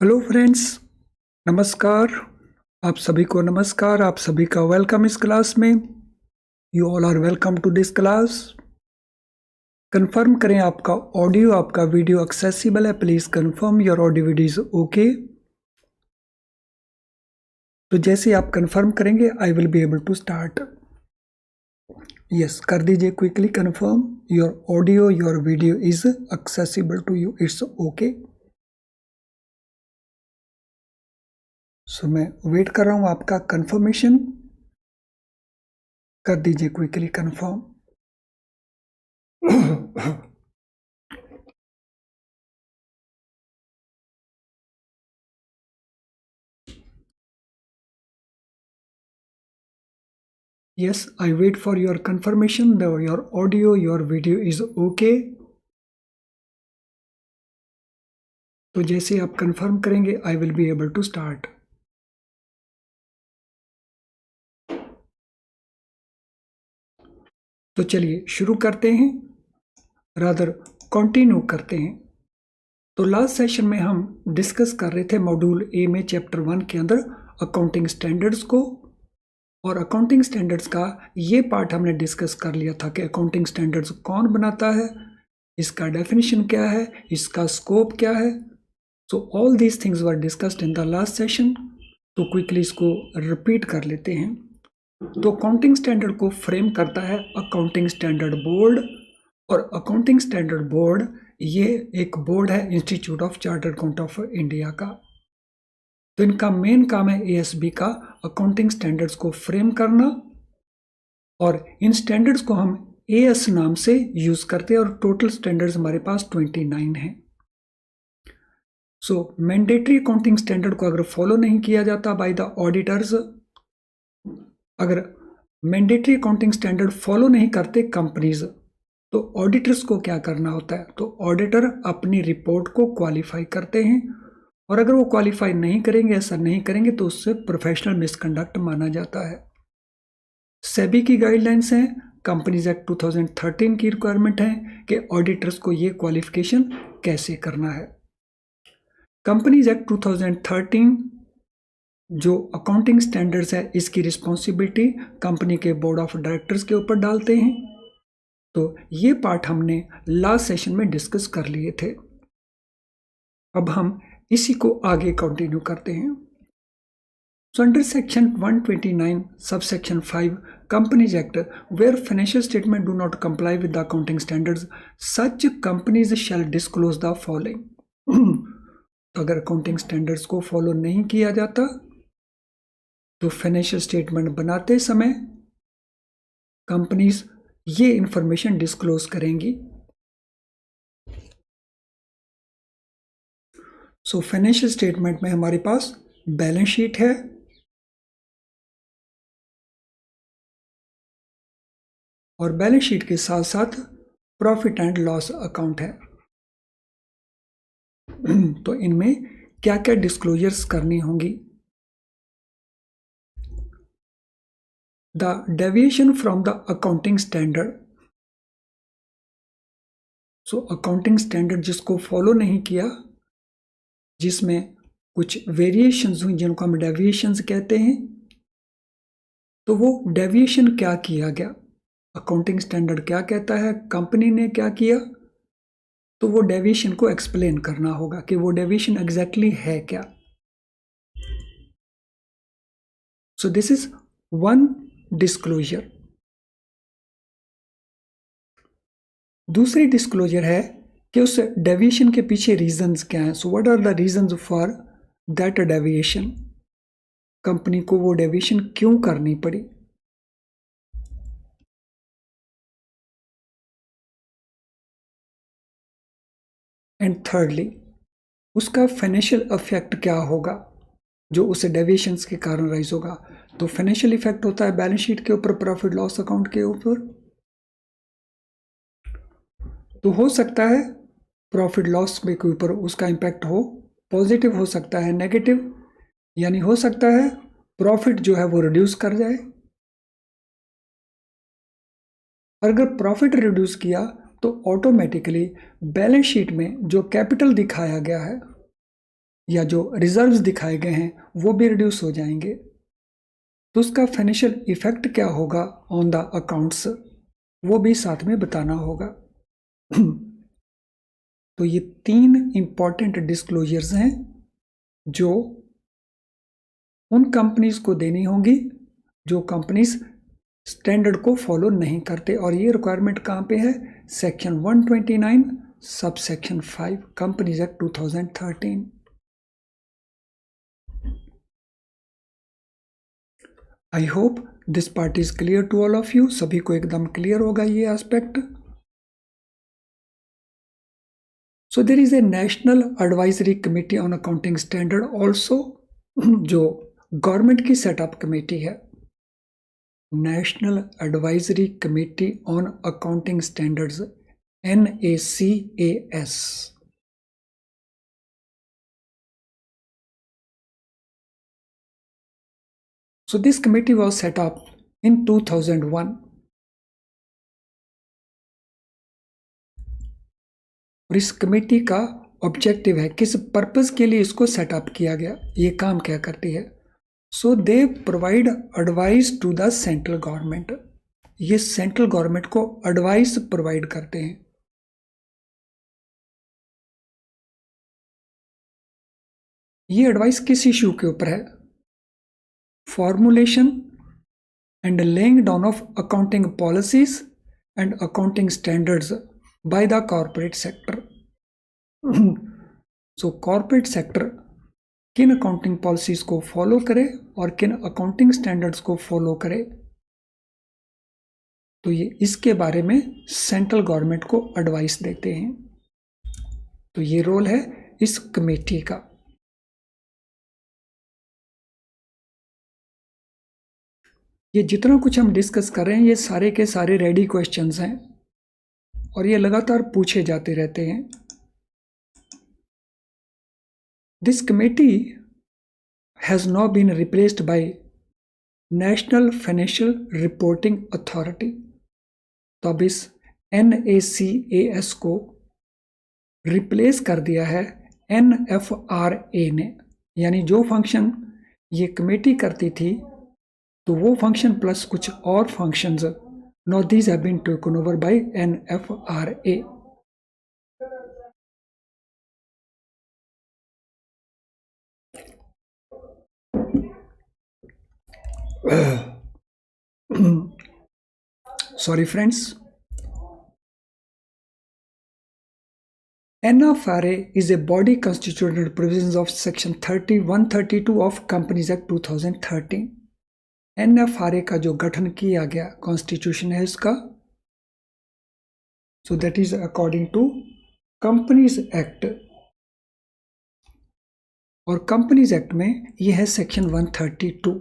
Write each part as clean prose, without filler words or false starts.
Hello friends, नमस्कार। आप सभी को नमस्कार। आप सभी का वेलकम इस क्लास में। You all are welcome to this class. Confirm करें आपका ऑडियो, आपका वीडियो एक्सेसिबल है। Please confirm your audio video is okay. तो जैसे आप कंफर्म करेंगे I will be able to start. Yes, कर दीजिए quickly confirm your audio your video is accessible to you, it's okay. So मैं wait कर रहा हूं आपका कंफर्मेशन। कर दीजिए quickly confirm. Yes, I wait for your confirmation that your audio, your video is okay. तो जैसे आप कंफर्म करेंगे I will be able to start. तो चलिए शुरू करते हैं, रादर कंटिन्यू करते हैं। तो लास्ट सेशन में हम डिस्कस कर रहे थे मॉड्यूल ए में चैप्टर 1 के अंदर अकाउंटिंग स्टैंडर्ड्स को। और अकाउंटिंग स्टैंडर्ड्स का ये पार्ट हमने डिस्कस कर लिया था कि अकाउंटिंग स्टैंडर्ड्स कौन बनाता है, इसका डेफिनेशन क्या है, इसका स्कोप क्या है। So all these things were discussed in the last session. तो क्विकली इसको रिपीट कर लेते हैं। तो अकाउंटिंग स्टैंडर्ड को फ्रेम करता है अकाउंटिंग स्टैंडर्ड बोर्ड। और अकाउंटिंग स्टैंडर्ड बोर्ड ये एक बोर्ड है institute of chartered account of India का। तो इनका मेन काम है एएसबी का अकाउंटिंग स्टैंडर्ड्स को फ्रेम करना। और इन स्टैंडर्ड्स को हम एएस नाम से यूज करते हैं और टोटल स्टैंडर्ड्स हमारे पास 29 हैं। सो मैंडेटरी अकाउंटिंग स्टैंडर्ड को अगर फॉलो नहीं किया जाता बाय द ऑडिटर्स, अगर मैंडेटरी अकाउंटिंग स्टैंडर्ड फॉलो नहीं करते कंपनीज, तो ऑडिटर्स को क्या करना होता है? तो ऑडिटर अपनी रिपोर्ट को क्वालिफाई करते हैं और अगर वो क्वालिफाई नहीं करेंगे, ऐसा नहीं करेंगे, तो उससे प्रोफेशनल मिसकंडक्ट माना जाता है। सेबी की गाइडलाइंस हैं, कंपनीज एक्ट 2013 की रिक्वायरमेंट है कि ऑडिटर्स को ये क्वालिफिकेशन कैसे करना है। कंपनीज एक्ट 2013 जो अकाउंटिंग स्टैंडर्ड्स है, इसकी रिस्पॉन्सिबिलिटी कंपनी के बोर्ड ऑफ डायरेक्टर्स के ऊपर डालते हैं। तो ये पार्ट हमने लास्ट सेशन में डिस्कस कर लिए थे। अब हम इसी को आगे कंटिन्यू करते हैं। So under section 129 subsection 5 Companies Act, where financial statement do not comply with the accounting standards, such companies shall disclose the following. तो अगर अकाउंटिंग स्टैंडर्ड्स को फॉलो नहीं किया जाता तो फाइनेंशियल स्टेटमेंट बनाते समय कंपनीज ये इंफॉर्मेशन डिस्क्लोज करेंगी। सो फाइनेंशियल स्टेटमेंट में हमारे पास बैलेंस शीट है, और बैलेंस शीट के साथ साथ प्रॉफिट एंड लॉस अकाउंट है। तो इनमें क्या क्या डिस्क्लोजर्स करनी होंगी? The deviation from the accounting standard. So accounting standard जिसको फॉलो नहीं किया, जिसमें कुछ वेरिएशंस हुई जिनको हम डेविएशंस कहते हैं, तो वो डेविएशन क्या किया गया, अकाउंटिंग स्टैंडर्ड क्या कहता है, कंपनी ने क्या किया, तो वो डेविएशन को एक्सप्लेन करना होगा कि वो डेविएशन एग्जैक्टली है क्या। So this is one disclosure. दूसरी डिस्क्लोजर है कि उस डेविएशन के पीछे रीजंस क्या हैं। So what are the reasons for that deviation, company को वो डेविएशन क्यों करनी पड़ी। एंड थर्डली, उसका फाइनेंशियल इफेक्ट क्या होगा जो उस डेविएशंस के कारण राइज होगा। तो फाइनेंशियल इफेक्ट होता है बैलेंस शीट के ऊपर, प्रॉफिट लॉस अकाउंट के ऊपर। तो हो सकता है प्रॉफिट लॉस के ऊपर उसका इंपैक्ट हो, पॉजिटिव हो सकता है नेगेटिव, यानी हो सकता है प्रॉफिट जो है वो रिड्यूस कर जाए। और अगर प्रॉफिट रिड्यूस किया तो ऑटोमेटिकली बैलेंस शीट में जो कैपिटल दिखाया गया है या जो रिजर्व्स दिखाए गए हैं वो भी रिड्यूस हो जाएंगे। तो उसका फाइनेंशियल इफेक्ट क्या होगा ऑन द अकाउंट्स, वो भी साथ में बताना होगा। तो ये 3 इंपॉर्टेंट डिस्क्लोजर्स हैं जो उन कंपनीज को देनी होंगी जो कंपनीज स्टैंडर्ड को फॉलो नहीं करते। और ये रिक्वायरमेंट कहाँ पे है? Section 129 sub section 5 companies act 2013। I hope this part is clear to all of you. सभी को एकदम क्लियर होगा ये aspect. So there is a national advisory committee on accounting standard also, जो गवर्नमेंट की सेटअप कमेटी है, national advisory committee on accounting standards, NACAS। So this committee was set up in 2001. और इस कमेटी का objective है, किस purpose के लिए इसको सेटअप किया गया, ये काम क्या करती है? So they provide advice to the central government. ये सेंट्रल गवर्नमेंट को एडवाइस प्रोवाइड करते हैं। ये एडवाइस किस इशू के ऊपर है? Formulation and laying down of accounting policies and accounting standards by the corporate sector. So corporate sector किन अकाउंटिंग पॉलिसीज को फॉलो करे और किन अकाउंटिंग स्टैंडर्ड्स को फॉलो करे, तो ये इसके बारे में सेंट्रल गवर्नमेंट को एडवाइस देते हैं। तो ये रोल है इस कमेटी का। ये जितना कुछ हम डिस्कस कर रहे हैं ये सारे के सारे रेडी क्वेश्चंस हैं और ये लगातार पूछे जाते रहते हैं। This committee has now been replaced by national financial reporting authority. तो अब इस NACAS को रिप्लेस कर दिया है NFRA ने, यानी जो फंक्शन ये कमेटी करती थी तो वो फंक्शन प्लस कुछ और functions, now these have been taken over by NFRA. Sorry friends. NFRA is a body constituted provisions of section 132 of Companies Act 2013. NFRA का जो गठन किया गया कॉन्स्टिट्यूशन है इसका, so that is according to companies act. और companies act में ये है सेक्शन 132।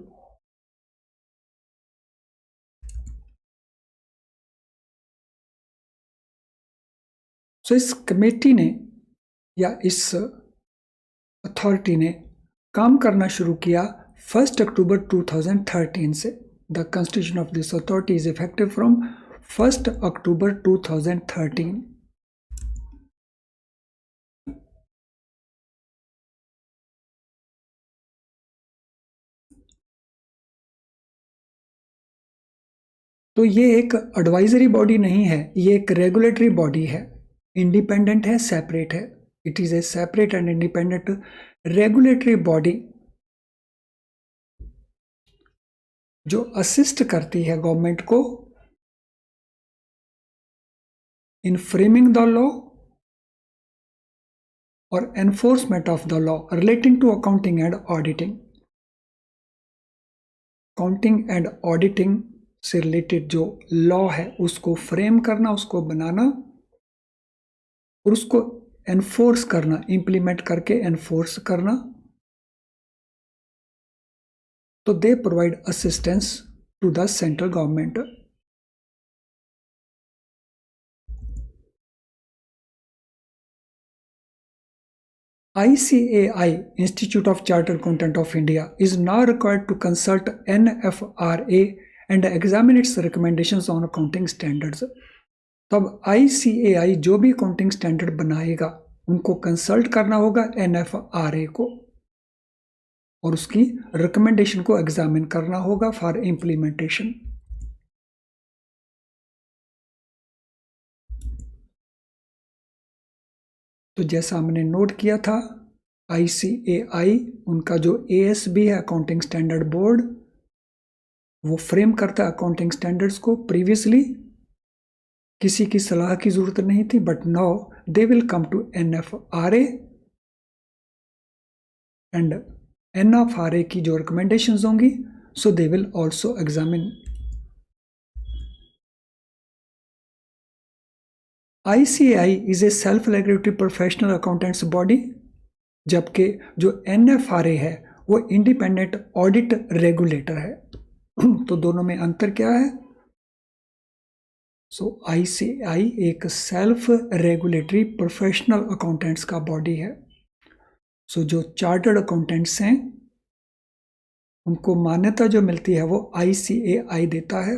सो इस कमेटी ने या इस अथॉरिटी ने काम करना शुरू किया 1 अक्टूबर 2013 से। The constitution of this authority is effective from 1 अक्टूबर 2013। तो ये एक एडवाइजरी बॉडी नहीं है, ये एक रेगुलेटरी बॉडी है, इंडिपेंडेंट है, सेपरेट है। It is a separate and independent regulatory body जो असिस्ट करती है गवर्नमेंट को इन फ्रेमिंग द लॉ और enforcement of the law relating to accounting and auditing. Accounting and auditing से रिलेटेड जो लॉ है उसको फ्रेम करना, उसको बनाना और उसको एनफोर्स करना, इंप्लीमेंट करके एनफोर्स करना। तो they provide assistance to the central government. ICAI, Institute of Chartered Accountant of India, is now required to consult NFRA and examine its recommendations on accounting standards. तब ICAI जो भी accounting standard बनाएगा उनको consult करना होगा NFRA को और उसकी रिकमेंडेशन को एग्जामिन करना होगा फॉर इम्प्लीमेंटेशन। तो जैसा हमने नोट किया था, ICAI उनका जो ASB है अकाउंटिंग स्टैंडर्ड बोर्ड, वो फ्रेम करता है अकाउंटिंग स्टैंडर्ड्स को। प्रीवियसली किसी की सलाह की जरूरत नहीं थी, but now they will come to NFRA and NFRA की जो रिकमेंडेशंस होंगी, so they will also examine. ICAI is a self regulatory professional accountants body, जबकि जो NFRA है वो इंडिपेंडेंट ऑडिट रेगुलेटर है। तो दोनों में अंतर क्या है? सो ICAI एक सेल्फ रेगुलेटरी प्रोफेशनल अकाउंटेंट्स का बॉडी है। सो जो चार्टर्ड अकाउंटेंट्स हैं उनको मान्यता जो मिलती है वो ICAI देता है,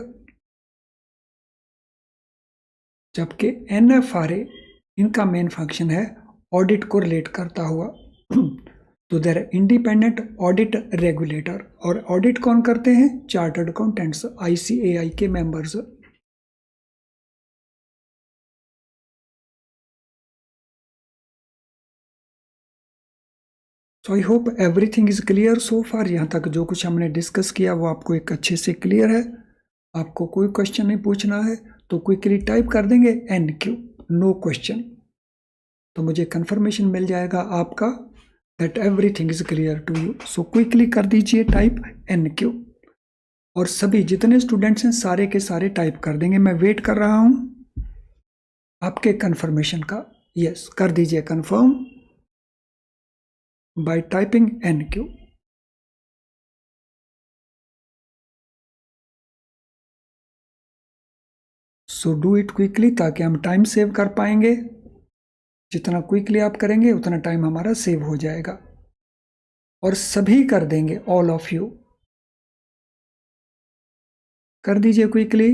जबकि NFRA इनका मेन फंक्शन है ऑडिट को रिलेट करता हुआ। तो देयर इंडिपेंडेंट ऑडिट रेगुलेटर, और ऑडिट कौन करते हैं? चार्टर्ड अकाउंटेंट्स, ICAI के members. So I hope everything is clear so far. यहाँ तक जो कुछ हमने डिस्कस किया वो आपको एक अच्छे से क्लियर है। आपको कोई क्वेश्चन नहीं पूछना है तो क्विकली टाइप कर देंगे NQ, नो क्वेश्चन, तो मुझे कंफर्मेशन मिल जाएगा आपका that everything is clear to you. So quickly कर दीजिए टाइप NQ, और सभी जितने स्टूडेंट्स हैं सारे के सारे टाइप कर देंगे। मैं वेट कर रहा हूं आपके कंफर्मेशन का। यस, कर दीजिए confirm bye typing NQ। So do it quickly ताकि हम टाइम सेव कर पाएंगे। जितना क्विकली आप करेंगे उतना टाइम हमारा सेव हो जाएगा। और सभी कर देंगे, ऑल ऑफ यू कर दीजिए quickly.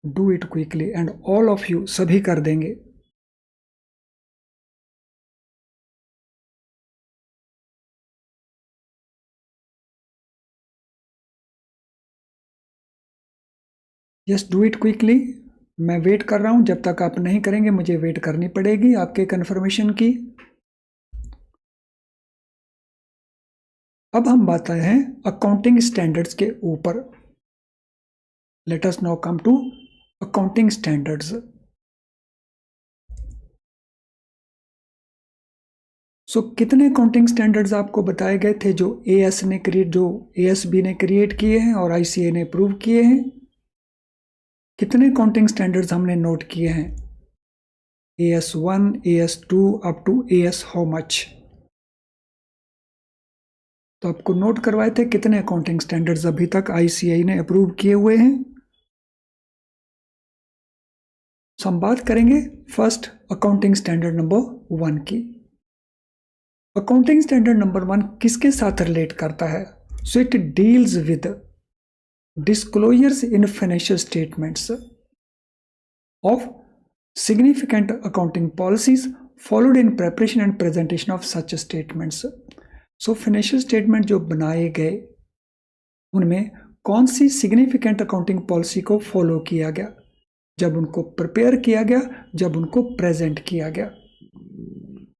Do it quickly and all of you, सभी कर देंगे। Yes, do it quickly. मैं वेट कर रहा हूं, जब तक आप नहीं करेंगे मुझे वेट करनी पड़ेगी आपके कंफर्मेशन की। अब हम बात आए हैं अकाउंटिंग स्टैंडर्ड्स के ऊपर। Let us now come to accounting standards. So कितने अकाउंटिंग स्टैंडर्ड्स आपको बताए गए थे जो ASB ने क्रिएट किए हैं और ICAI ने अप्रूव किए हैं? कितने अकाउंटिंग स्टैंडर्ड्स हमने नोट किए हैं? AS1, AS2 up to AS how much? तो आपको नोट करवाए थे कितने अकाउंटिंग स्टैंडर्ड्स अभी तक ICAI ने अप्रूव किए हुए हैं। सो हम बात करेंगे फर्स्ट अकाउंटिंग स्टैंडर्ड नंबर 1 की। अकाउंटिंग स्टैंडर्ड नंबर 1 किसके साथ रिलेट करता है? So it deals with disclosures in financial statements of significant accounting policies followed in preparation and presentation of such statements. So financial statement जो बनाए गए उनमें कौन सी significant accounting policy को follow किया गया, जब उनको प्रिपेयर किया गया, जब उनको प्रेजेंट किया गया।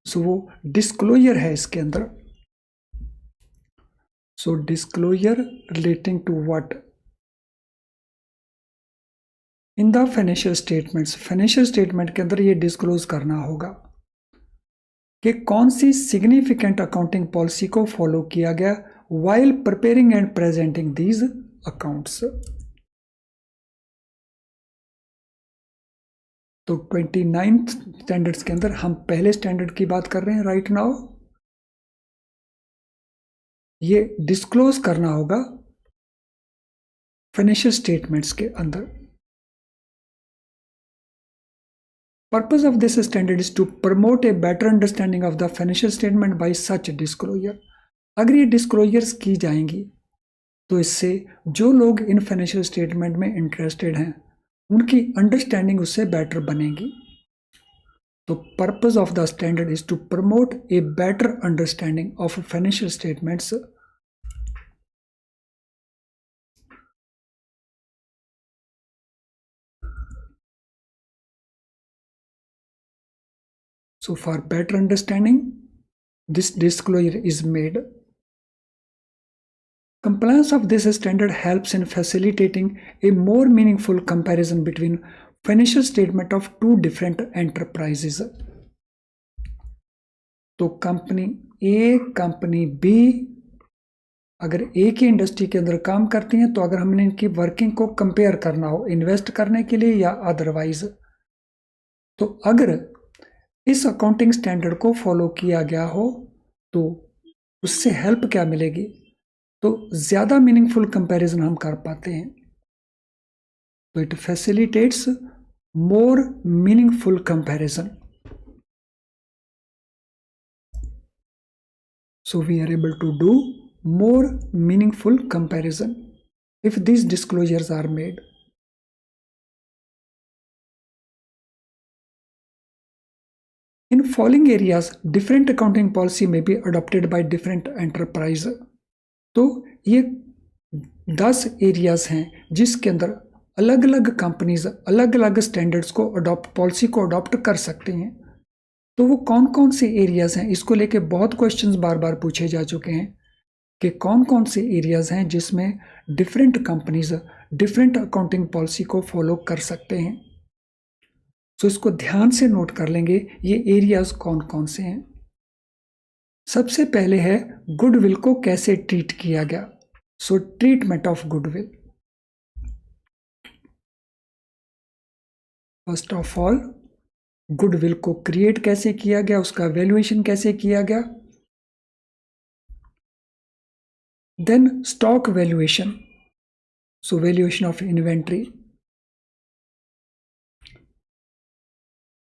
सो वो डिस्क्लोजर है इसके अंदर। So disclosure relating to what? In the financial statements. Financial statement के अंदर ये डिस्क्लोज करना होगा कि कौन सी सिग्निफिकेंट अकाउंटिंग पॉलिसी को फॉलो किया गया while preparing and presenting these accounts. तो 29th स्टैंडर्ड्स के अंदर हम पहले स्टैंडर्ड की बात कर रहे हैं राइट नाउ। ये डिस्क्लोज करना होगा फाइनेंशियल स्टेटमेंट्स के अंदर। Purpose of this standard is to promote a better understanding of the financial statement by such disclosure. अगर ये डिस्क्लोजर्स की जाएंगी तो इससे जो लोग इन फाइनेंशियल स्टेटमेंट में इंटरेस्टेड हैं उनकी अंडरस्टैंडिंग उससे बेटर बनेगी। तो purpose of the standard is to promote a better understanding of financial statements. So for better understanding, this disclosure is made. Compliance of this standard helps in facilitating a more meaningful comparison between financial statement of two different enterprises. तो company ए company B अगर एक ही industry के अंदर काम करती हैं, तो अगर हमने इनकी वर्किंग को कंपेयर करना हो इन्वेस्ट करने के लिए या अदरवाइज, तो अगर इस अकाउंटिंग स्टैंडर्ड को फॉलो किया गया हो तो उससे हेल्प क्या मिलेगी, तो ज़्यादा मीनिंगफुल कंपैरिजन हम कर पाते हैं। तो it facilitates more meaningful comparison. So we are able to do more meaningful comparison if these disclosures are made. In following areas, different accounting policy may be adopted by different enterprise. तो ये 10 areas हैं जिसके अंदर अलग अलग companies अलग अलग standards को पॉलिसी को अडॉप्ट कर सकते हैं। तो वो कौन कौन से एरियाज हैं, इसको लेके बहुत क्वेश्चंस बार बार पूछे जा चुके हैं कि कौन कौन से एरियाज हैं जिसमें different companies different accounting policy को फॉलो कर सकते हैं। तो इसको ध्यान से नोट कर लेंगे ये एरियाज कौन कौन से हैं। सबसे पहले है गुडविल को कैसे ट्रीट किया गया। So treatment of goodwill. First of all goodwill को क्रिएट कैसे किया गया, उसका वैल्यूएशन कैसे किया गया। Then stock valuation, so valuation of inventory.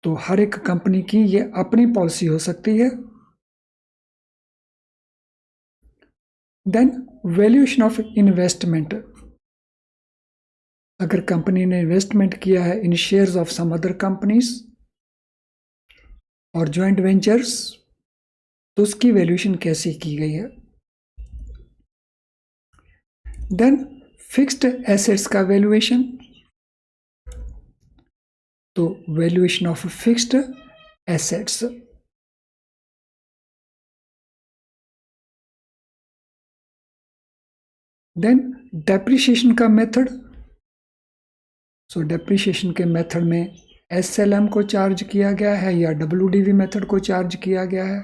तो हर एक कंपनी की ये अपनी पॉलिसी हो सकती है। देन वैल्यूएशन ऑफ इन्वेस्टमेंट, अगर कंपनी ने इन्वेस्टमेंट किया है in shares of some other companies और जॉइंट वेंचर्स, तो उसकी वैल्यूएशन कैसे की गई है। देन फिक्स्ड एसेट्स का वैल्यूएशन, तो valuation of fixed assets. Then depreciation का मेथड, सो डेप्रिसिएशन के मेथड में एसएलएम को चार्ज किया गया है या डब्ल्यूडीवी मेथड को चार्ज किया गया है।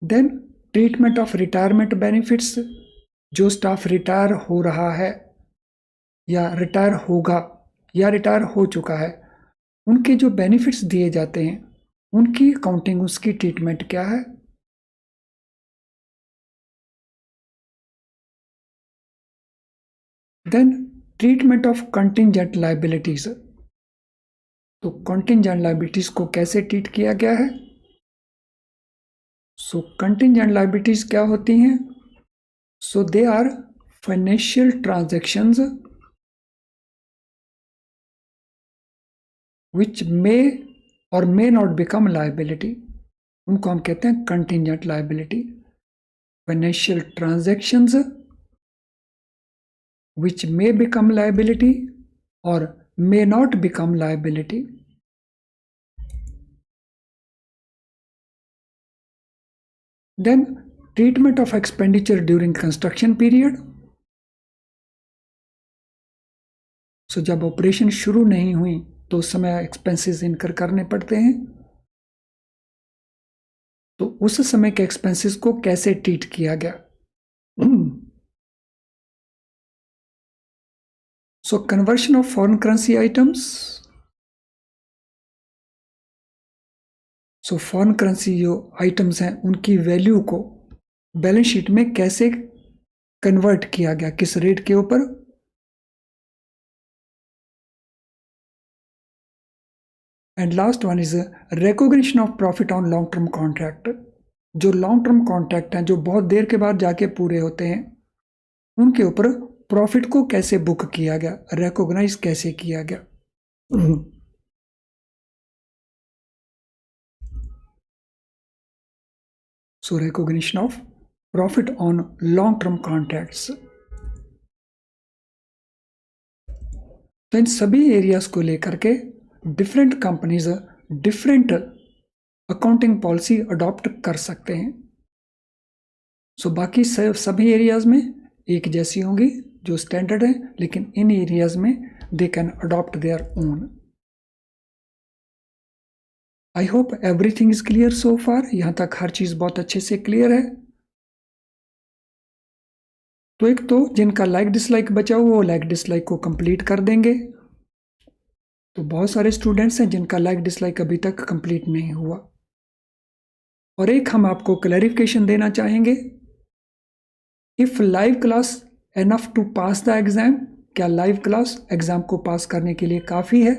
Then treatment of retirement benefits, जो स्टाफ रिटायर हो रहा है या रिटायर होगा या रिटायर हो चुका है, उनके जो बेनिफिट्स दिए जाते हैं उनकी अकाउंटिंग, उसकी ट्रीटमेंट क्या है। Then treatment of contingent liabilities, तो कंटिंजेंट लायबिलिटीज को कैसे ट्रीट किया गया है। सो कंटिंजेंट लायबिलिटीज क्या होती हैं, सो दे आर फाइनेंशियल ट्रांजैक्शंस विच मे और मे नॉट बिकम लायबिलिटी, उनको हम कहते हैं contingent liability. Financial transactions which may become liability or may not become liability. Then treatment of expenditure during construction period. So जब operation शुरू नहीं हुई तो उस समय एक्सपेंसेस इनकर करने पड़ते हैं, तो उस समय के एक्सपेंसेस को कैसे ट्रीट किया गया। So conversion of foreign currency items. So foreign currency जो आइटम्स हैं उनकी वैल्यू को बैलेंस शीट में कैसे कन्वर्ट किया गया, किस रेट के ऊपर। And last one is recognition of profit on long term contract. जो लॉन्ग टर्म कॉन्ट्रैक्ट हैं, जो बहुत देर के बाद जाके पूरे होते हैं, उनके ऊपर प्रॉफिट को कैसे बुक किया गया, रिकॉग्नाइज कैसे किया गया। So recognition of profit on long term contracts. तो इन सभी एरियाज को लेकर के different companies different accounting policy adopt कर सकते हैं। सो बाकी सभी एरियाज में एक जैसी होंगी जो स्टैंडर्ड है, लेकिन इन एरियाज में they can adopt their own. I hope everything is clear so far. यहां तक हर चीज बहुत अच्छे से क्लियर है। तो एक तो जिनका लाइक डिसलाइक बचा हुआ वो लाइक डिसलाइक को कंप्लीट कर देंगे। तो बहुत सारे स्टूडेंट्स हैं जिनका लाइक डिसलाइक अभी तक कंप्लीट नहीं हुआ। और एक हम आपको क्लैरिफिकेशन देना चाहेंगे, if live class enough to pass the exam, क्या लाइव क्लास एग्जाम को पास करने के लिए काफ़ी है?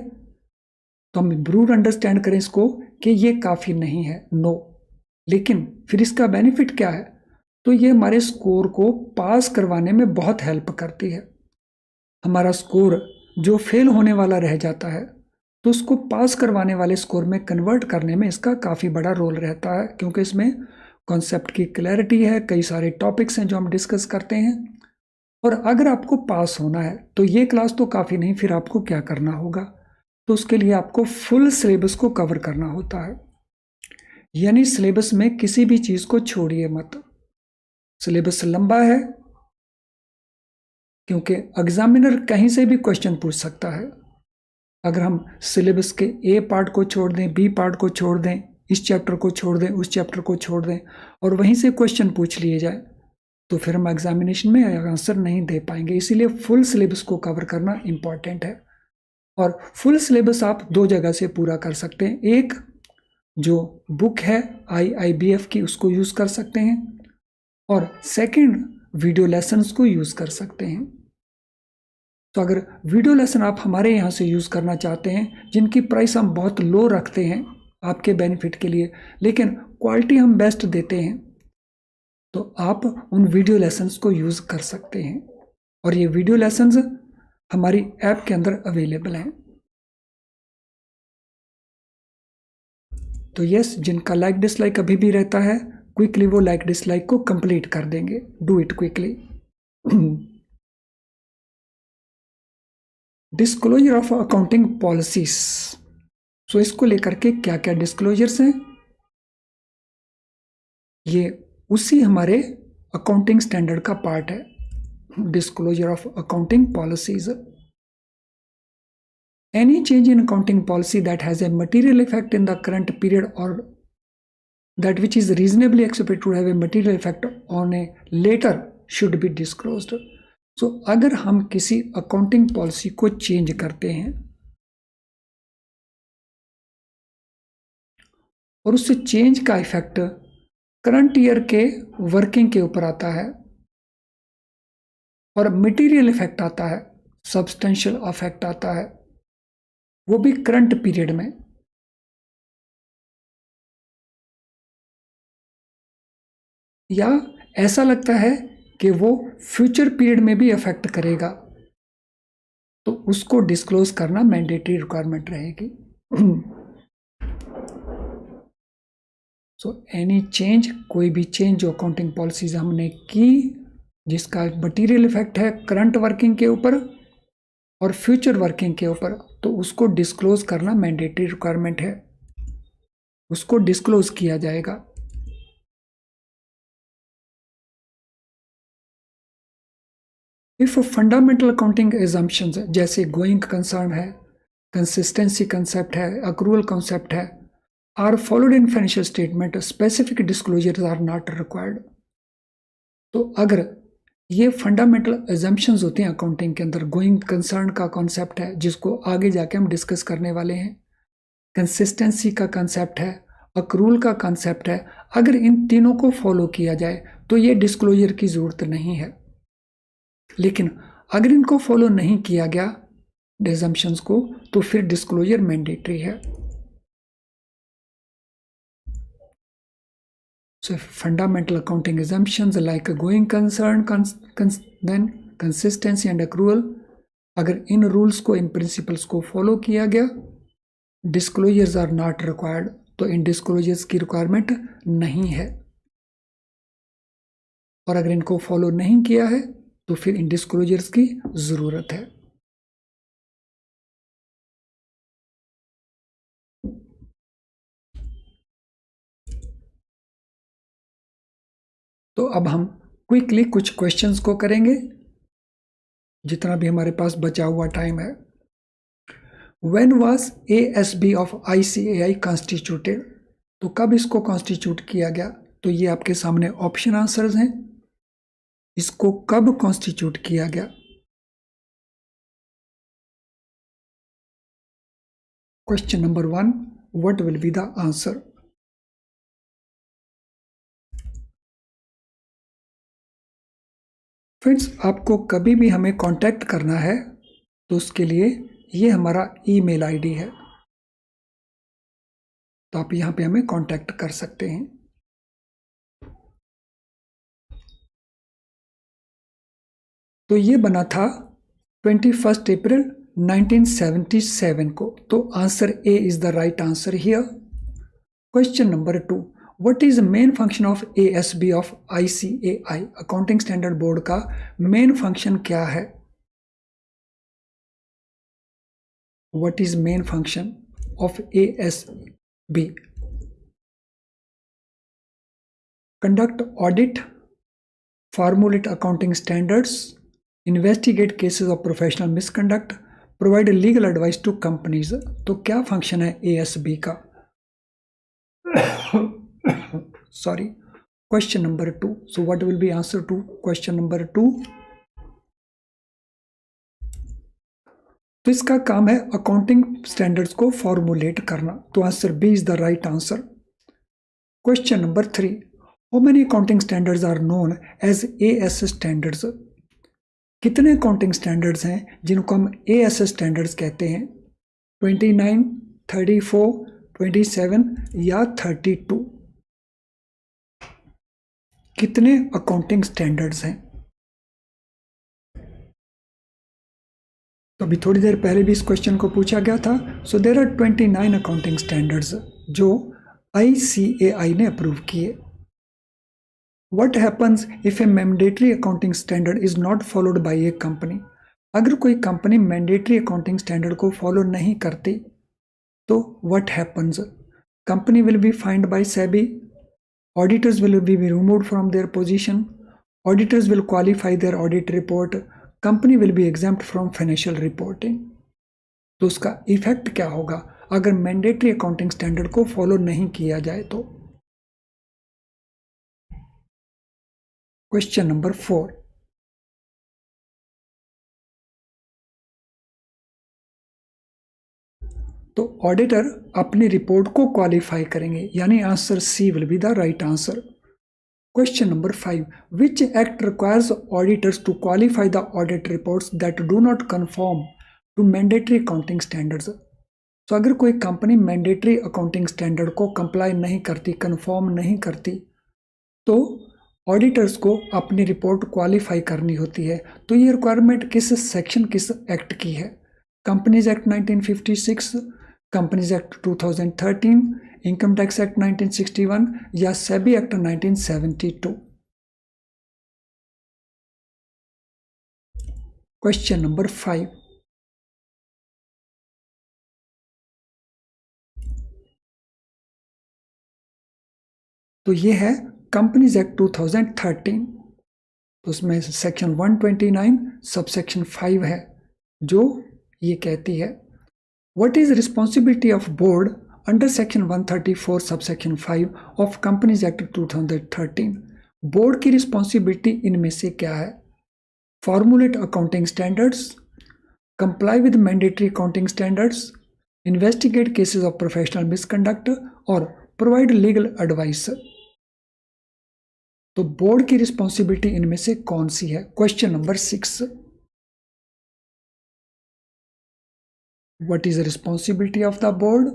तो हम जरूर अंडरस्टैंड करें इसको कि ये काफ़ी नहीं है, नो। लेकिन फिर इसका बेनिफिट क्या है? तो ये हमारे स्कोर को पास करवाने में बहुत हेल्प करती है। हमारा स्कोर जो फेल होने वाला रह जाता है, तो उसको पास करवाने वाले स्कोर में कन्वर्ट करने में इसका काफ़ी बड़ा रोल रहता है, क्योंकि इसमें कॉन्सेप्ट की क्लैरिटी है, कई सारे टॉपिक्स हैं जो हम डिस्कस करते हैं। और अगर आपको पास होना है तो ये क्लास तो काफ़ी नहीं, फिर आपको क्या करना होगा? तो उसके लिए आपको फुल सिलेबस को कवर करना होता है। यानी सिलेबस में किसी भी चीज़ को छोड़िए मत। सिलेबस लंबा है क्योंकि एग्जामिनर कहीं से भी क्वेश्चन पूछ सकता है। अगर हम सिलेबस के ए पार्ट को छोड़ दें, बी पार्ट को छोड़ दें, इस चैप्टर को छोड़ दें, उस चैप्टर को छोड़ दें और वहीं से क्वेश्चन पूछ लिए जाए, तो फिर हम एग्जामिनेशन में आंसर नहीं दे पाएंगे। इसीलिए फुल सिलेबस को कवर करना इम्पॉर्टेंट है। और फुल सिलेबस आप दो जगह से पूरा कर सकते हैं। एक जो बुक है IIBF की, उसको यूज़ कर सकते हैं, और सेकंड वीडियो लेसन्स को यूज़ कर सकते हैं। तो अगर वीडियो लेसन आप हमारे यहाँ से यूज़ करना चाहते हैं, जिनकी प्राइस हम बहुत लो रखते हैं आपके बेनिफिट के लिए, लेकिन क्वालिटी हम बेस्ट देते हैं, तो आप उन वीडियो लेसन्स को यूज़ कर सकते हैं। और ये वीडियो लेसन्स हमारी ऐप के अंदर अवेलेबल हैं। तो यस, जिनका लाइक डिसलाइक अभी भी रहता है, क्विकली वो लाइक डिसलाइक को कंप्लीट कर देंगे। Do it quickly. Disclosure of accounting policies. So इसको लेकर के क्या क्या डिस्क्लोजर्स हैं, ये उसी हमारे अकाउंटिंग स्टैंडर्ड का पार्ट है। Disclosure of accounting policies. Any change in accounting policy that has a material effect in the current period और that which is reasonably expected to have a material effect on a later should be disclosed. So अगर हम किसी accounting policy को change करते हैं और उससे change का इफेक्ट करंट ईयर के वर्किंग के ऊपर आता है और मटेरियल इफेक्ट आता है, सब्सटेंशियल इफेक्ट आता है, वो भी करंट पीरियड में, या ऐसा लगता है कि वो फ्यूचर पीरियड में भी अफेक्ट करेगा, तो उसको डिस्क्लोज करना मैंडेटरी रिक्वायरमेंट रहेगी। सो एनी चेंज, कोई भी चेंज जो अकाउंटिंग पॉलिसीज हमने की जिसका मटीरियल इफेक्ट है करंट वर्किंग के ऊपर और फ्यूचर वर्किंग के ऊपर, तो उसको डिस्क्लोज करना मैंडेटरी रिक्वायरमेंट है, उसको डिस्क्लोज किया जाएगा। इफ फंडामेंटल अकाउंटिंग एजम्पशंस जैसे गोइंग कंसर्न है, कंसिस्टेंसी कंसेप्ट है, अक्रूवल कंसेप्ट है, are followed in financial statement, specific disclosures are not required. तो अगर ये फंडामेंटल एजम्पशंस होते हैं अकाउंटिंग के अंदर, गोइंग कंसर्न का कॉन्सेप्ट है जिसको आगे जाके हम डिस्कस करने वाले हैं, कंसिस्टेंसी का कंसेप्ट है, अक्रूवल का कंसेप्ट है, अगर इन तीनों को फॉलो किया जाए तो ये डिस्क्लोजर की जरूरत नहीं है। लेकिन अगर इनको फॉलो नहीं किया गया एजम्पशंस को, तो फिर डिस्क्लोजर मैंडेटरी है। So fundamental accounting assumptions like a going concern, then consistency and accrual. अगर इन रूल्स को, इन प्रिंसिपल्स को फॉलो किया गया, डिस्क्लोजर्स आर नॉट रिक्वायर्ड, तो इन डिस्क्लोजर्स की रिक्वायरमेंट नहीं है। और अगर इनको फॉलो नहीं किया है तो फिर इन डिस्क्लोजर्स की जरूरत है। तो अब हम क्विकली कुछ क्वेश्चंस को करेंगे जितना भी हमारे पास बचा हुआ टाइम है। When was ASB of ICAI constituted? तो कब इसको कॉन्स्टिट्यूट किया गया? तो ये आपके सामने ऑप्शन आंसर्स हैं। इसको कब कॉन्स्टिट्यूट किया गया? Question number 1, what will be the answer? Friends, आपको कभी भी हमें कांटेक्ट करना है तो उसके लिए ये हमारा ईमेल आईडी है, तो आप यहां पे हमें कांटेक्ट कर सकते हैं। तो ये बना था 21 अप्रैल 1977 को, तो answer A is the right answer here. Question number 2, what is main function of ASB of ICAI? Accounting standard board का मेन फंक्शन क्या है? What is main function of ASB? Conduct audit, formulate accounting standards, investigate cases of professional misconduct, provide legal advice to companies। तो क्या function है ASB का? Sorry. Question number 2, so what will be answer to question number 2? तो इसका काम है accounting standards को formulate करना, तो answer B is the right answer. Question number 3, how many accounting standards are known as AS standards? कितने accounting standards हैं जिनको हम AS स्टैंडर्ड्स कहते हैं? 29, 34, 27 या 32? कितने अकाउंटिंग स्टैंडर्ड्स हैं? तो अभी थोड़ी देर पहले भी इस क्वेश्चन को पूछा गया था। So there are 29 accounting standards जो ICAI ने अप्रूव किए। What happens if a mandatory accounting standard is not followed by a company? अगर कोई कंपनी मैंडेटरी अकाउंटिंग स्टैंडर्ड को फॉलो नहीं करती तो what happens? Company will be fined by SEBI, auditors will be removed from their position, auditors will qualify their audit report, company will be exempt from financial reporting। तो उसका effect क्या होगा अगर mandatory accounting standard को follow नहीं किया जाए तो? क्वेश्चन नंबर 4, तो ऑडिटर अपनी रिपोर्ट को क्वालिफाई करेंगे, यानी answer C will be the right answer. Question number 5, which act requires auditors to qualify the audit reports that do not conform to mandatory accounting standards? तो अगर कोई company mandatory accounting standard को comply नहीं करती, confirm नहीं करती, तो auditors को अपनी रिपोर्ट क्वालिफाई करनी होती है। तो ये रिक्वायरमेंट किस सेक्शन, किस एक्ट की है? Companies act 1956, companies act 2013, income tax act 1961 या सेबी एक्ट 1972? क्वेश्चन नंबर 5, तो ये है कंपनीज एक्ट 2013। तो उसमें सेक्शन 129 सबसेक्शन 5 है जो ये कहती है, what is responsibility of board under section 134 subsection 5 of companies act 2013? Board की रिस्पॉन्सिबिलिटी इनमें से क्या है? Formulate accounting standards, comply with mandatory accounting standards, investigate cases of professional misconduct और प्रोवाइड लीगल एडवाइस। तो बोर्ड की रिस्पॉन्सिबिलिटी इनमें से कौन सी है? Question number 6, what is the responsibility of the board?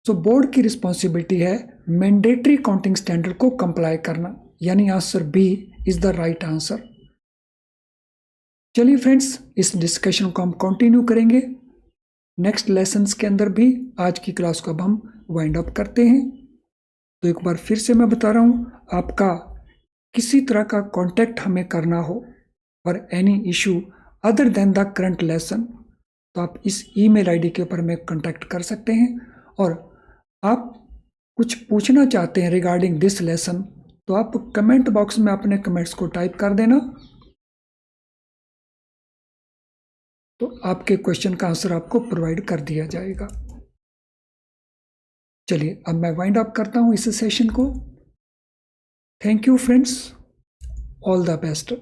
So board की रिस्पॉन्सिबिलिटी है मैंडेटरी काउंटिंग स्टैंडर्ड को कंप्लाई करना, यानी answer B is the right answer. चलिए फ्रेंड्स, इस डिस्कशन को हम कंटिन्यू करेंगे नेक्स्ट लेसन्स के अंदर भी। आज की क्लास को अब हम वाइंड अप करते हैं। तो एक बार फिर से मैं बता रहा हूँ, आपका किसी तरह का कांटेक्ट हमें करना हो और any issue other than the current lesson, तो आप इस ईमेल आईडी के ऊपर हमें कांटेक्ट कर सकते हैं। और आप कुछ पूछना चाहते हैं रिगार्डिंग दिस लेसन, तो आप कमेंट बॉक्स में अपने कमेंट्स को टाइप कर देना, तो आपके क्वेश्चन का आंसर आपको प्रोवाइड कर दिया जाएगा। चलिए अब मैं वाइंड अप करता हूं इस सेशन को। Thank you friends, all the best.